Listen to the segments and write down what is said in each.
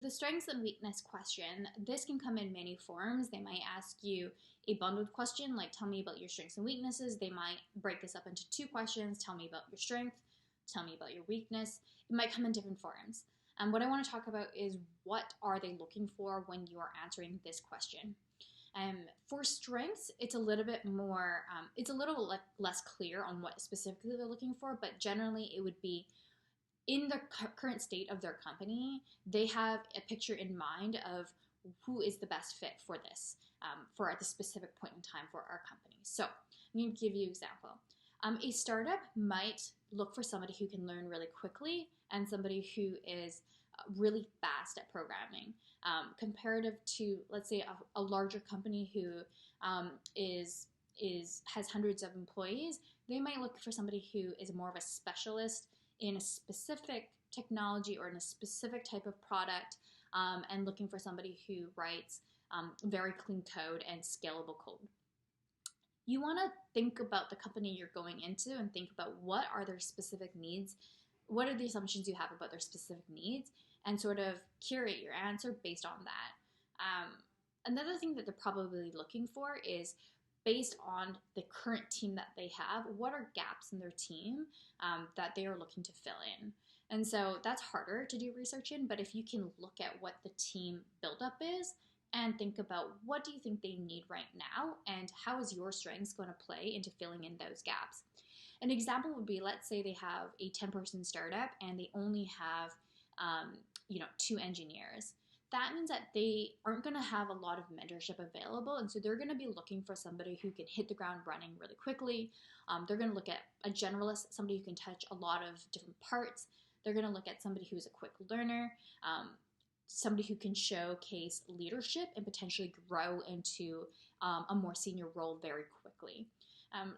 the strengths and weakness question, this can come in many forms. They might ask you a bundled question, like tell me about your strengths and weaknesses. They might break this up into two questions, tell me about your strength, tell me about your weakness. It might come in different forms. And what I want to talk about is what are they looking for when you are answering this question. For strengths, it's a little bit more, it's a little less clear on what specifically they're looking for, but generally it would be in the current state of their company, they have a picture in mind of who is the best fit for this, for at the specific point in time for our company. So I'm going to give you an example. A startup might look for somebody who can learn really quickly and somebody who is really fast at programming, comparative to, let's say, a larger company who has hundreds of employees. They might look for somebody who is more of a specialist in a specific technology or in a specific type of product, and looking for somebody who writes very clean code and scalable code. You want to think about the company you're going into and think about what are their specific needs, what are the assumptions you have about their specific needs, and sort of curate your answer based on that. Another thing that they're probably looking for is, based on the current team that they have, what are gaps in their team that they are looking to fill in? And so that's harder to do research in, but if you can look at what the team buildup is and think about what do you think they need right now and how is your strengths going to play into filling in those gaps. An example would be, let's say they have a 10-person startup and they only have 2 engineers. That means that they aren't going to have a lot of mentorship available, and so they're going to be looking for somebody who can hit the ground running really quickly. They're going to look at a generalist, somebody who can touch a lot of different parts. They're going to look at somebody who's a quick learner, somebody who can showcase leadership and potentially grow into a more senior role very quickly.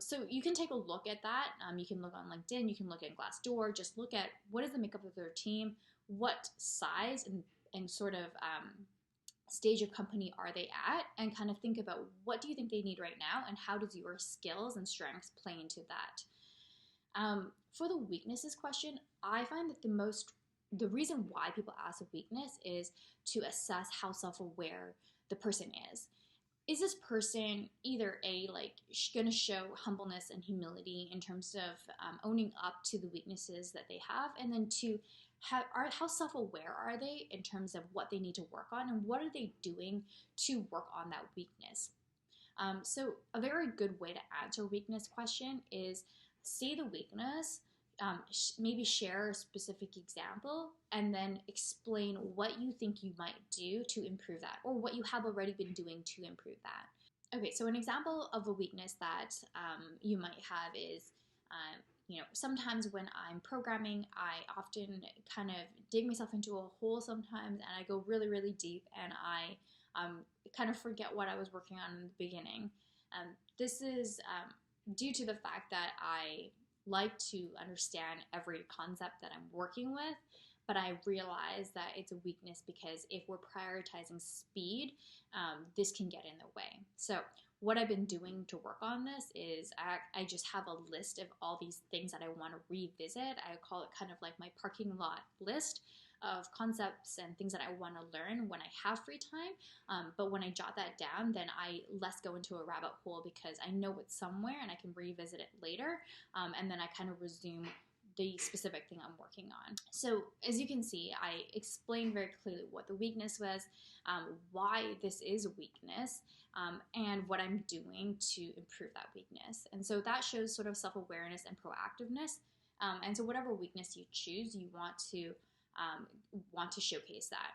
So you can take a look at that. You can look on LinkedIn, you can look at Glassdoor, just look at what is the makeup of their team, what size and sort of stage of company are they at, and kind of think about what do you think they need right now and how does your skills and strengths play into that. For the weaknesses question, I find that the reason why people ask a weakness is to assess how self-aware the person is. Is this person either going to show humbleness and humility in terms of owning up to the weaknesses that they have, and then two, how self-aware are they in terms of what they need to work on and what are they doing to work on that weakness? So a very good way to answer a weakness question is say the weakness, maybe share a specific example, and then explain what you think you might do to improve that, or what you have already been doing to improve that. Okay, so an example of a weakness that you might have is, sometimes when I'm programming, I often kind of dig myself into a hole sometimes, and I go really, really deep, and I kind of forget what I was working on in the beginning. This is due to the fact that I like to understand every concept that I'm working with, but I realize that it's a weakness because if we're prioritizing speed, this can get in the way. So what I've been doing to work on this is I just have a list of all these things that I want to revisit. I call it kind of like my parking lot list of concepts and things that I want to learn when I have free time. But when I jot that down, then I less go into a rabbit hole because I know it's somewhere and I can revisit it later. And then I kind of resume the specific thing I'm working on. So as you can see, I explained very clearly what the weakness was, why this is a weakness, and what I'm doing to improve that weakness. And so that shows sort of self-awareness and proactiveness. And so whatever weakness you choose, you want to showcase that.